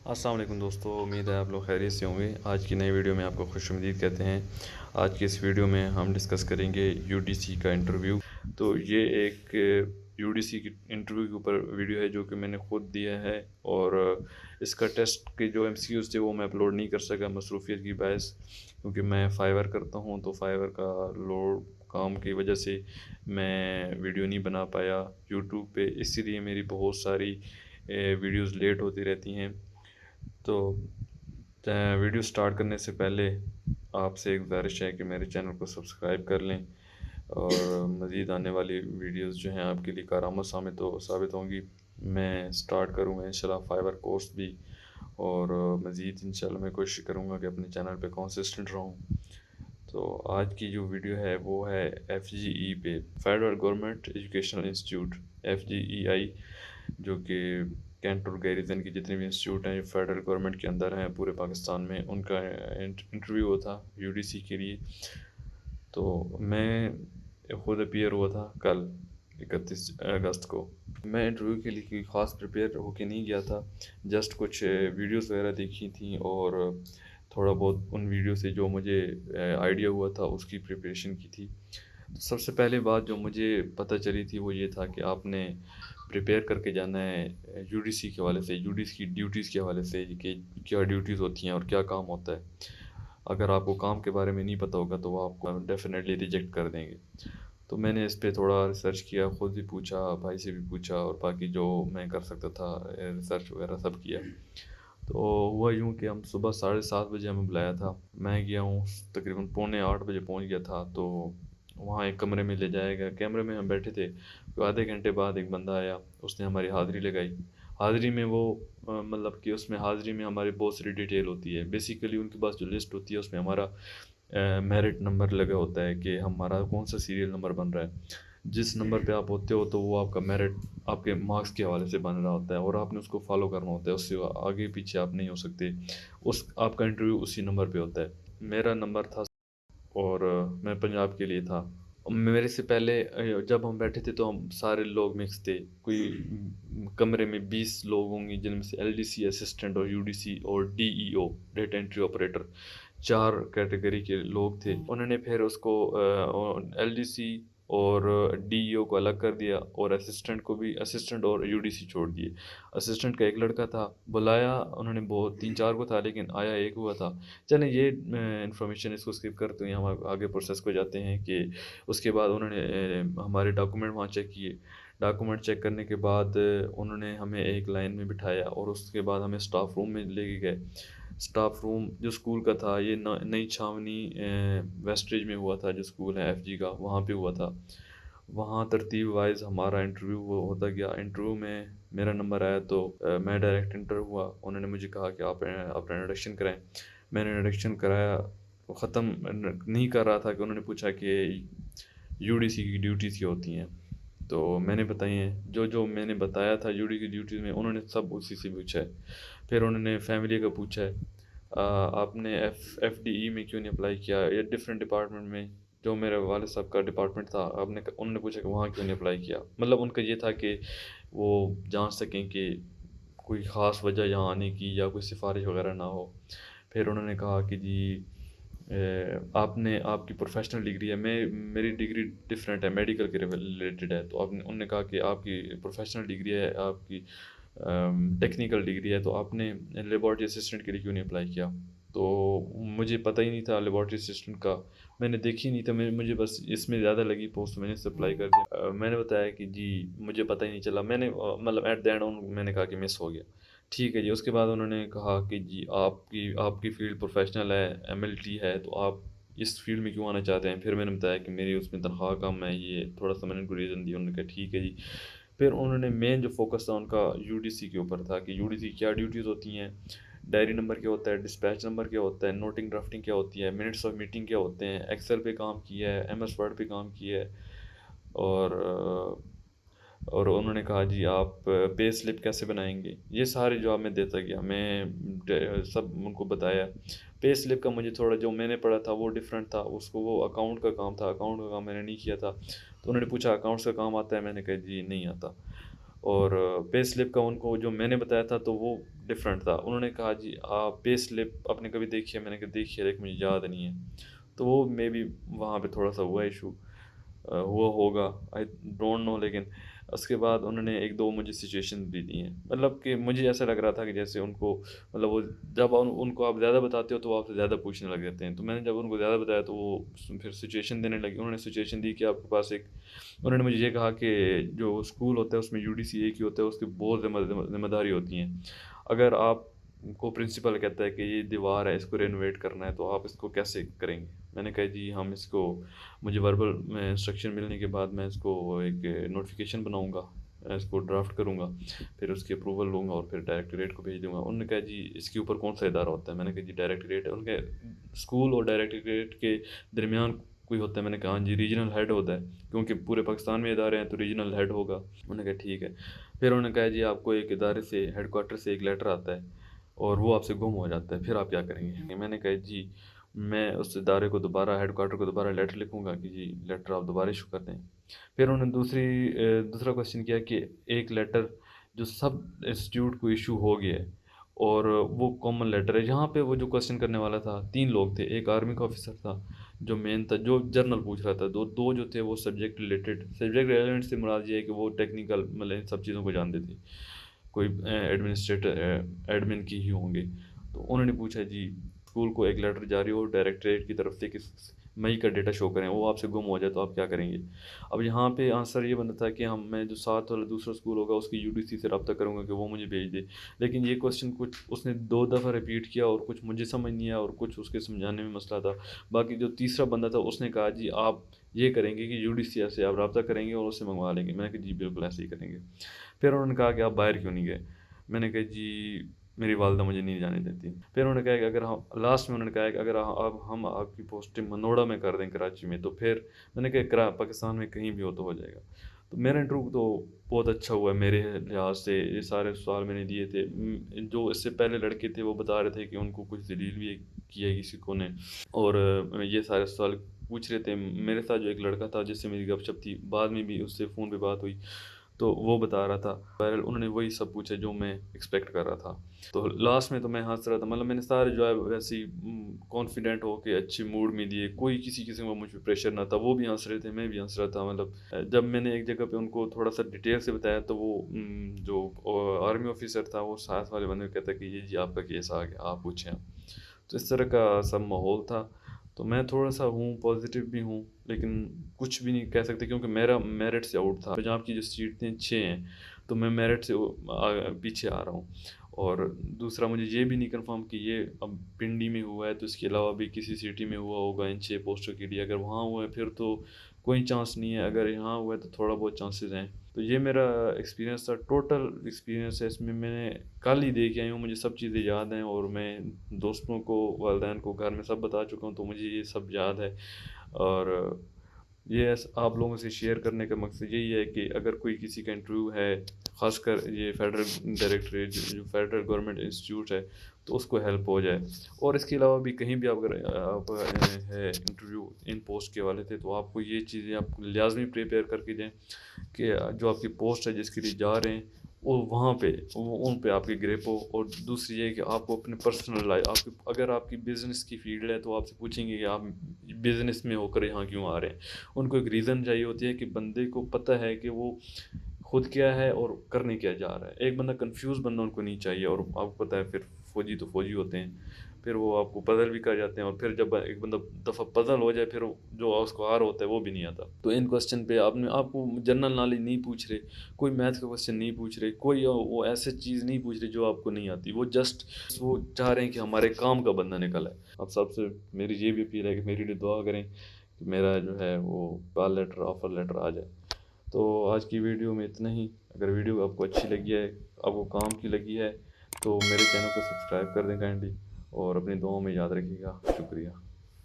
अस्सलाम वालेकुम दोस्तों, उम्मीद है आप लोग खैरियत से होंगे। आज की नई वीडियो में आपको खुशामदीद कहते हैं। आज की इस वीडियो में हम डिस्कस करेंगे यूडीसी का इंटरव्यू। तो ये एक यूडीसी की इंटरव्यू के ऊपर वीडियो है जो कि मैंने ख़ुद दिया है, और इसका टेस्ट के जो एमसीक्यूज़ थे वो मैं अपलोड नहीं कर सका मसरूफियत की बायस, क्योंकि मैं फाइवर करता हूँ तो फाइवर का लोड काम की वजह से मैं वीडियो नहीं बना पाया यूट्यूब पे। इसीलिए मेरी बहुत सारी वीडियोस लेट होती रहती हैं। तो वीडियो स्टार्ट करने से पहले आपसे एक गुजारिश है कि मेरे चैनल को सब्सक्राइब कर लें, और मज़ीद आने वाली वीडियोस जो हैं आपके लिए कारआमद साबित होंगी। मैं स्टार्ट करूँगा इंशाल्लाह फाइवर कोर्स भी, और मज़ीद इंशाल्लाह मैं कोशिश करूँगा कि अपने चैनल पे कंसिस्टेंट रहूँ। तो आज की जो वीडियो है वो है एफजीई पे, फेडरल गवर्नमेंट एजुकेशनल इंस्टीट्यूट एफजीईआई, जो कि कैंट और गैरिसन की जितने भी इंस्टीट्यूट हैं जो फेडरल गवर्नमेंट के अंदर हैं पूरे पाकिस्तान में, उनका इंटरव्यू हुआ था यूडीसी के लिए। तो मैं खुद अपीयर हुआ था कल 31 अगस्त को। मैं इंटरव्यू के लिए कोई ख़ास प्रिपेयर होके नहीं गया था, जस्ट कुछ वीडियोस वगैरह देखी थी, और थोड़ा बहुत उन वीडियो से जो मुझे आइडिया हुआ था उसकी प्रिपरेशन की थी। तो सबसे पहले बात जो मुझे पता चली थी वो ये था कि आपने प्रिपेयर करके जाना है यूडीसी के हवाले से, यूडीसी की ड्यूटीज़ के हवाले से कि क्या ड्यूटीज़ होती हैं और क्या काम होता है। अगर आपको काम के बारे में नहीं पता होगा तो वो आपको डेफिनेटली रिजेक्ट कर देंगे। तो मैंने इस पे थोड़ा रिसर्च किया, ख़ुद भी पूछा, भाई से भी पूछा, और बाकी जो मैं कर सकता था रिसर्च वगैरह सब किया। तो हुआ यूँ कि हम सुबह 7:30 बजे हमें बुलाया था। मैं गया हूँ, तकरीबन पौने 8 बजे पहुँच गया था। तो वहाँ एक कमरे में ले जाया गया, कैमरे में हम बैठे थे। तो आधे घंटे बाद एक बंदा आया, उसने हमारी हाज़िरी लगाई। हाज़िरी में वो मतलब कि उसमें हाज़िरी में हमारी बहुत सारी डिटेल होती है। बेसिकली उनके पास जो लिस्ट होती है उसमें हमारा मेरिट नंबर लगा होता है कि हमारा कौन सा सीरियल नंबर बन रहा है। जिस नंबर पे आप होते हो तो वो आपका मेरिट आपके मार्क्स के हवाले से बन रहा होता है, और आपने उसको फॉलो करना होता है, उससे आगे पीछे आप नहीं हो सकते। उस आपका इंटरव्यू उसी नंबर पे होता है। मेरा नंबर था, और मैं पंजाब के लिए था। मेरे से पहले जब हम बैठे थे तो हम सारे लोग मिक्स थे। कोई कमरे में 20 लोग होंगे, जिनमें से एलडीसी असिस्टेंट और यूडीसी और DEO data entry operator 4 category के लोग थे। उन्होंने फिर उसको एलडीसी और डीईओ को अलग कर दिया, और असिस्टेंट को भी, असिस्टेंट और यूडीसी छोड़ दिए। असिस्टेंट का एक लड़का था, बुलाया उन्होंने बहुत 3-4 को था, लेकिन आया एक हुआ था। चलें ये इन्फॉर्मेशन इसको स्किप करते हुए हम आगे प्रोसेस को जाते हैं कि उसके बाद उन्होंने हमारे डॉक्यूमेंट वहाँ चेक किए। डॉक्यूमेंट चेक करने के बाद उन्होंने हमें एक लाइन में बिठाया, और उसके बाद हमें स्टाफ रूम में लेके गए। स्टाफ रूम जो स्कूल का था, ये नई छावनी वेस्टरिज में हुआ था, जो स्कूल है एफजी का, वहाँ पे हुआ था। वहाँ तरतीब वाइज हमारा इंटरव्यू होता गया। इंटरव्यू में मेरा नंबर आया तो मैं डायरेक्ट इंटर हुआ। उन्होंने मुझे कहा कि आप अपना इंट्रोडक्शन कराएं। मैंने इंट्रोडक्शन कराया, ख़त्म नहीं कर रहा था कि उन्होंने पूछा कि यूडीसी की ड्यूटीज़ क्या होती हैं। तो मैंने बताई हैं, जो जो मैंने बताया था यूडी की ड्यूटीज़ में, उन्होंने सब उसी से पूछा है। फिर उन्होंने फैमिली का पूछा है, आपने एफडीई में क्यों नहीं अप्लाई किया, या डिफरेंट डिपार्टमेंट में, जो मेरे वाले साहब का डिपार्टमेंट था, आपने उन्होंने पूछा कि वहाँ क्यों नहीं अप्लाई किया। मतलब उनका ये था कि वो जान सकें कि कोई ख़ास वजह यहाँ आने की या कोई सिफारिश वगैरह ना हो। फिर उन्होंने कहा कि जी आपने, आपकी प्रोफेशनल डिग्री है, मेरी डिग्री डिफरेंट है, मेडिकल के रिलेटेड है। तो आपने, उन्होंने कहा कि आपकी प्रोफेशनल डिग्री है, आपकी टेक्निकल डिग्री है, तो आपने लेबॉर्ट्री असिस्टेंट के लिए क्यों नहीं अप्लाई किया। तो मुझे पता ही नहीं था लेबॉर्ट्री असिस्टेंट का, मैंने देखी नहीं था। मुझे बस इसमें ज़्यादा लगी पोस्ट, तो मैंने इसे अप्लाई कर दिया। मैंने बताया कि जी मुझे पता ही नहीं चला, मैंने मतलब एट द एंड मैंने कहा कि मिस हो गया। ठीक है जी। उसके बाद उन्होंने कहा कि जी आपकी आपकी फ़ील्ड प्रोफेशनल है, एमएलटी है, तो आप इस फील्ड में क्यों आना चाहते हैं। फिर मैंने बताया कि मेरी उसमें तनख्वाह कम है, ये थोड़ा सा मैंने उनको रीज़न दिया। उन्होंने कहा ठीक है जी। फिर उन्होंने मेन जो फोकस था उनका यूडीसी के ऊपर था कि यूडीसी क्या ड्यूटीज़ होती हैं, डायरी नंबर क्या होता है, डिस्पैच नंबर क्या होता है, नोटिंग ड्राफ्टिंग क्या होती है, मिनट्स ऑफ मीटिंग क्या होते हैं, एक्सेल पे काम किया है, एमएस वर्ड पे काम किया है, और और उन्होंने कहा जी आप पे स्लिप कैसे बनाएंगे। ये सारे जवाब मैं देता गया, मैं सब उनको बताया। पे स्लिप का मुझे थोड़ा, जो मैंने पढ़ा था वो डिफरेंट था, उसको वो अकाउंट का काम था, अकाउंट का काम मैंने नहीं किया था। तो उन्होंने पूछा अकाउंट्स का काम आता है, मैंने कहा जी नहीं आता। اور پے سلپ کا ان کو جو میں نے بتایا تھا تو وہ ڈفرینٹ تھا. انہوں نے کہا جی آپ پے سلپ آپ نے کبھی دیکھی ہے؟ میں نے کہا دیکھی ہے لیکن مجھے یاد نہیں ہے. تو وہ مے بی وہاں پہ تھوڑا سا ہوا ایشو ہوا ہوگا, آئی ڈونٹ نو. لیکن اس کے بعد انہوں نے ایک دو مجھے سچویشن بھی دی ہیں, مطلب کہ مجھے ایسا لگ رہا تھا کہ جیسے ان کو مطلب وہ جب ان کو آپ زیادہ بتاتے ہو تو وہ آپ سے زیادہ پوچھنے لگ جاتے ہیں. تو میں نے جب ان کو زیادہ بتایا تو وہ پھر سچویشن دینے لگی. انہوں نے سچویشن دی کہ آپ کے پاس ایک, انہوں نے مجھے یہ کہا کہ جو اسکول ہوتا ہے اس میں یو ڈی سی ایک ہی ہوتا ہے, اس کی بہت ذمہ داری ہوتی ہیں. اگر آپ کو پرنسپل کہتا ہے کہ یہ دیوار ہے اس کو رینوویٹ کرنا ہے تو آپ اس کو کیسے کریں گے؟ میں نے کہا جی ہم اس کو, مجھے وربل میں انسٹرکشن ملنے کے بعد میں اس کو ایک نوٹیفیکیشن بناؤں گا, اس کو ڈرافٹ کروں گا, پھر اس کی اپروول لوں گا اور پھر ڈائریکٹوریٹ کو بھیج دوں گا. انہوں نے کہا جی اس کے اوپر کون سا ادارہ ہوتا ہے؟ میں نے کہا جی ڈائریکٹوریٹ ہے. ان کے اسکول اور ڈائریکٹوریٹ کے درمیان کوئی ہوتا ہے؟ میں نے کہا جی ریجنل ہیڈ ہوتا ہے, کیونکہ پورے پاکستان میں ادارے ہیں تو ریجنل ہیڈ ہوگا. انہوں نے کہا ٹھیک ہے. پھر انہوں نے کہا جی آپ کو ایک ادارے سے ہیڈ کوارٹر سے ایک لیٹر آتا ہے اور وہ آپ سے گم ہو جاتا ہے, پھر آپ کیا کریں گے؟ میں نے کہا جی میں اس ادارے کو دوبارہ ہیڈ کوارٹر کو دوبارہ لیٹر لکھوں گا کہ جی لیٹر آپ دوبارہ ایشو کر دیں. پھر انہوں نے دوسرا کویشچن کیا کہ ایک لیٹر جو سب انسٹیٹیوٹ کو ایشو ہو گیا ہے اور وہ کامن لیٹر ہے. یہاں پہ وہ جو کویشچن کرنے والا تھا 3 لوگ تھے, ایک آرمی کا آفیسر تھا جو مین تھا جو جرنل پوچھ رہا تھا, دو جو تھے وہ سبجیکٹ ریلیونٹ سے مراد یہ ہے کہ وہ ٹیکنیکل مطلب ان سب چیزوں کو جانتے تھے, کوئی ایڈمن کی ہی ہوں گے. تو انہوں نے پوچھا جی اسکول کو ایک لیٹر جاری ہو ڈائریکٹریٹ کی طرف سے کہ مئی کا ڈیٹا شو کریں, وہ آپ سے گم ہو جائے تو آپ کیا کریں گے؟ اب یہاں پہ آنسر یہ بنتا تھا کہ میں جو ساتھ والا دوسرا اسکول ہوگا اس کی یو ڈی سی سے رابطہ کروں گا کہ وہ مجھے بھیج دے. لیکن یہ کویشچن کچھ اس نے 2 دفعہ ریپیٹ کیا اور کچھ مجھے سمجھ نہیں آیا اور کچھ اس کے سمجھانے میں مسئلہ تھا. باقی جو تیسرا بندہ تھا اس نے کہا جی آپ یہ کریں گے کہ یو ڈی سی سے آپ رابطہ کریں گے اور اس سے منگوا لیں گے. میں نے کہا جی بالکل ایسے ہی کریں گے. پھر انہوں نے کہا کہ آپ باہر کیوں نہیں گئے؟ میں نے کہا جی میری والدہ مجھے نہیں جانے دیتی. پھر انہوں نے کہا کہ اگر لاسٹ میں انہوں نے کہا کہ اگر ہم آپ کی پوسٹنگ منوڑا میں کر دیں کراچی میں تو پھر میں نے کہا پاکستان میں کہیں بھی ہو تو ہو جائے گا. تو میرا انٹرویو تو بہت اچھا ہوا ہے میرے لحاظ سے. یہ سارے سوال میں نے دیے تھے. جو اس سے پہلے لڑکے تھے وہ بتا رہے تھے کہ ان کو کچھ دلیل بھی کی ہے کسی کو نے, اور یہ سارے سوال پوچھ رہے تھے. میرے ساتھ جو ایک لڑکا تھا جس سے میری گپ شپ تھی, بعد میں بھی اس سے فون پہ بات ہوئی, تو وہ بتا رہا تھا بہرحال انہوں نے وہی سب پوچھا جو میں ایکسپیکٹ کر رہا تھا. تو لاسٹ میں تو میں ہنس رہا تھا, مطلب میں نے سارے جو ہے ویسے ہی کانفیڈنٹ ہو کے اچھے موڈ میں دیے, کوئی کسی قسم کا مجھ پہ پریشر نہ تھا. وہ بھی ہنس رہے تھے, میں بھی ہنس رہا تھا. مطلب جب میں نے ایک جگہ پہ ان کو تھوڑا سا ڈیٹیل سے بتایا تو وہ جو آرمی آفیسر تھا وہ ساتھ والے بندے کو کہتا کہ یہ جی آپ کا کیس آ گیا, آپ پوچھیں. تو اس طرح کا سب ماحول تھا. تو میں تھوڑا سا پازیٹیو بھی ہوں, لیکن کچھ بھی نہیں کہہ سکتے کیونکہ میرا میرٹ سے آؤٹ تھا. پنجاب کی جو سیٹ تھیں 6 ہیں, تو میں میرٹ سے پیچھے آ رہا ہوں. اور دوسرا مجھے یہ بھی نہیں کنفرم کہ یہ اب پنڈی میں ہوا ہے تو اس کے علاوہ بھی کسی سٹی میں ہوا ہوگا ان 6 پوسٹوں کے لیے. اگر وہاں ہوا ہے پھر تو کوئی چانس نہیں ہے, اگر یہاں ہوا ہے تو تھوڑا بہت چانسز ہیں. تو یہ میرا ایکسپیرینس تھا, ٹوٹل ایکسپیرینس ہے. اس میں نے کل ہی دیکھ آئی ہوں, مجھے سب چیزیں یاد ہیں, اور میں دوستوں کو والدین کو گھر میں سب بتا چکا ہوں, تو مجھے یہ سب یاد ہے. اور یہ آپ لوگوں سے شیئر کرنے کا مقصد یہی ہے کہ اگر کوئی کسی کا انٹرویو ہے, خاص کر یہ فیڈرل ڈائریکٹریٹ جو فیڈرل گورنمنٹ انسٹیٹیوٹ ہے, تو اس کو ہیلپ ہو جائے. اور اس کے علاوہ بھی کہیں بھی اگر آپ ہے انٹرویو ان پوسٹ کے والے تھے, تو آپ کو یہ چیزیں آپ لازمی پریپیئر کر کے دیں کہ جو آپ کی پوسٹ ہے جس کے لیے جا رہے ہیں وہ وہاں پہ ان پہ آپ کی گریپ ہو. اور دوسری یہ کہ آپ کو اپنے پرسنل لائف, اگر آپ کی بزنس کی فیلڈ ہے تو آپ سے پوچھیں گے کہ آپ بزنس میں ہو کر یہاں کیوں آ رہے ہیں. ان کو ایک ریزن چاہیے ہوتی ہے کہ بندے کو پتہ ہے کہ وہ خود کیا ہے اور کرنے کیا جا رہا ہے. ایک بندہ کنفیوز بندہ ان کو نہیں چاہیے. اور آپ کو پتہ ہے پھر فوجی تو فوجی ہوتے ہیں, پھر وہ آپ کو پزل بھی کر جاتے ہیں, اور پھر جب ایک بندہ دفعہ پزل ہو جائے پھر جو اس کو آر ہوتا ہے وہ بھی نہیں آتا. تو ان کویشچن پہ آپ کو جنرل نالج نہیں پوچھ رہے, کوئی میتھ کا کویشچن نہیں پوچھ رہے, کوئی وہ ایسے چیز نہیں پوچھ رہے جو آپ کو نہیں آتی. وہ چاہ رہے ہیں کہ ہمارے کام کا بندہ نکل ہے. اب سب سے میری یہ بھی اپیل ہے کہ میری لیے دعا کریں کہ میرا جو ہے وہ کال لیٹر آفر لیٹر آ جائے. تو آج کی ویڈیو میں اتنا ہی. اگر ویڈیو آپ کو اچھی لگی ہے, آپ کو کام کی لگی ہے, تو میرے چینل کو سبسکرائب کر دیں کائنڈلی, اور اپنی دعاؤں میں یاد رکھیے گا. شکریہ.